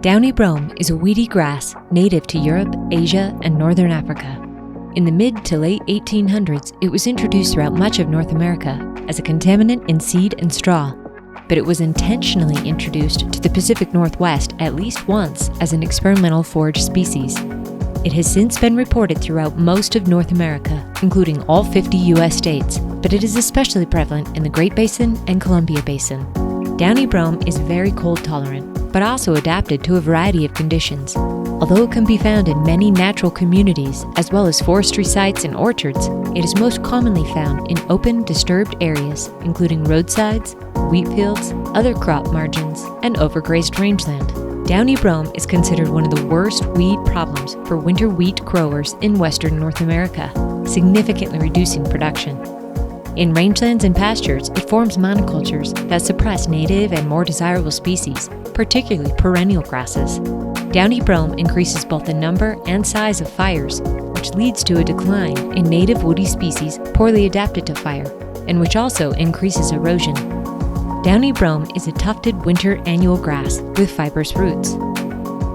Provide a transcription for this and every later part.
Downy brome is a weedy grass native to Europe, Asia, and northern Africa. In the mid to late 1800s, it was introduced throughout much of North America as a contaminant in seed and straw, but it was intentionally introduced to the Pacific Northwest at least once as an experimental forage species. It has since been reported throughout most of North America, including all 50 U.S. states, but it is especially prevalent in the Great Basin and Columbia Basin. Downy brome is very cold tolerant, but also adapted to a variety of conditions. Although it can be found in many natural communities, as well as forestry sites and orchards, it is most commonly found in open, disturbed areas, including roadsides, wheat fields, other crop margins, and overgrazed rangeland. Downy brome is considered one of the worst weed problems for winter wheat growers in western North America, significantly reducing production. In rangelands and pastures, it forms monocultures that suppress native and more desirable species, particularly perennial grasses. Downy brome increases both the number and size of fires, which leads to a decline in native woody species poorly adapted to fire, and which also increases erosion. Downy brome is a tufted winter annual grass with fibrous roots.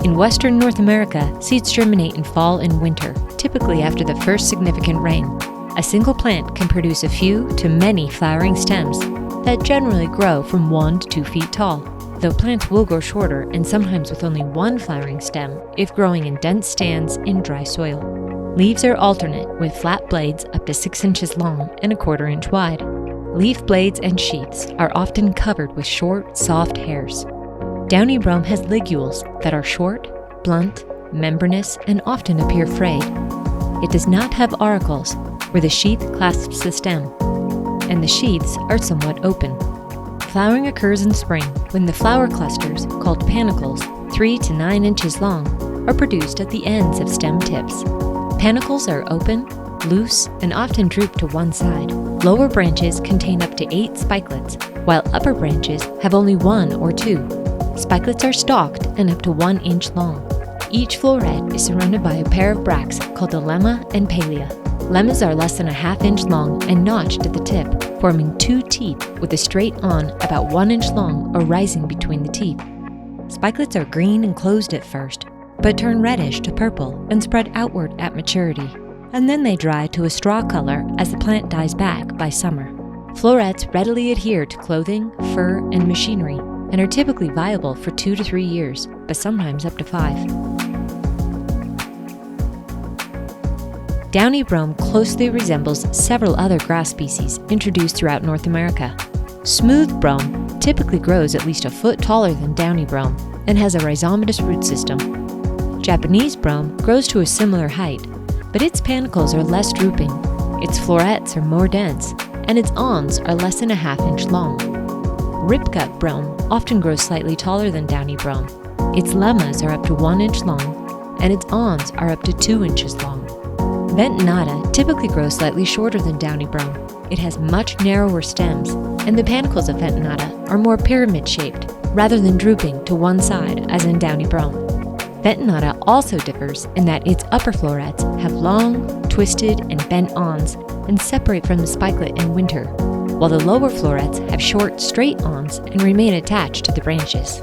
In western North America, seeds germinate in fall and winter, typically after the first significant rain. A single plant can produce a few to many flowering stems that generally grow from 1 to 2 feet tall, though plants will grow shorter and sometimes with only one flowering stem if growing in dense stands in dry soil. Leaves are alternate with flat blades up to 6 inches long and 1/4 inch wide. Leaf blades and sheaths are often covered with short, soft hairs. Downy brome has ligules that are short, blunt, membranous, and often appear frayed. It does not have auricles, where the sheath clasps the stem, and the sheaths are somewhat open. Flowering occurs in spring when the flower clusters, called panicles, 3 to 9 inches long, are produced at the ends of stem tips. Panicles are open, loose, and often droop to one side. Lower branches contain up to 8 spikelets, while upper branches have only 1 or 2. Spikelets are stalked and up to 1 inch long. Each floret is surrounded by a pair of bracts called the lemma and palea. Lemmas are less than 1/2 inch long and notched at the tip, forming 2 teeth with a straight awn about 1 inch long arising between the teeth. Spikelets are green and closed at first, but turn reddish to purple and spread outward at maturity, and then they dry to a straw color as the plant dies back by summer. Florets readily adhere to clothing, fur, and machinery, and are typically viable for 2 to 3 years, but sometimes up to 5. Downy brome closely resembles several other grass species introduced throughout North America. Smooth brome typically grows at least a foot taller than downy brome and has a rhizomatous root system. Japanese brome grows to a similar height, but its panicles are less drooping, its florets are more dense, and its awns are less than 1/2 inch long. Ripgut brome often grows slightly taller than downy brome. Its lemmas are up to 1 inch long, and its awns are up to 2 inches long. Ventonata typically grows slightly shorter than downy brome. It has much narrower stems, and the panicles of ventonata are more pyramid-shaped rather than drooping to one side as in downy brome. Ventonata also differs in that its upper florets have long, twisted, and bent awns and separate from the spikelet in winter, while the lower florets have short, straight awns and remain attached to the branches.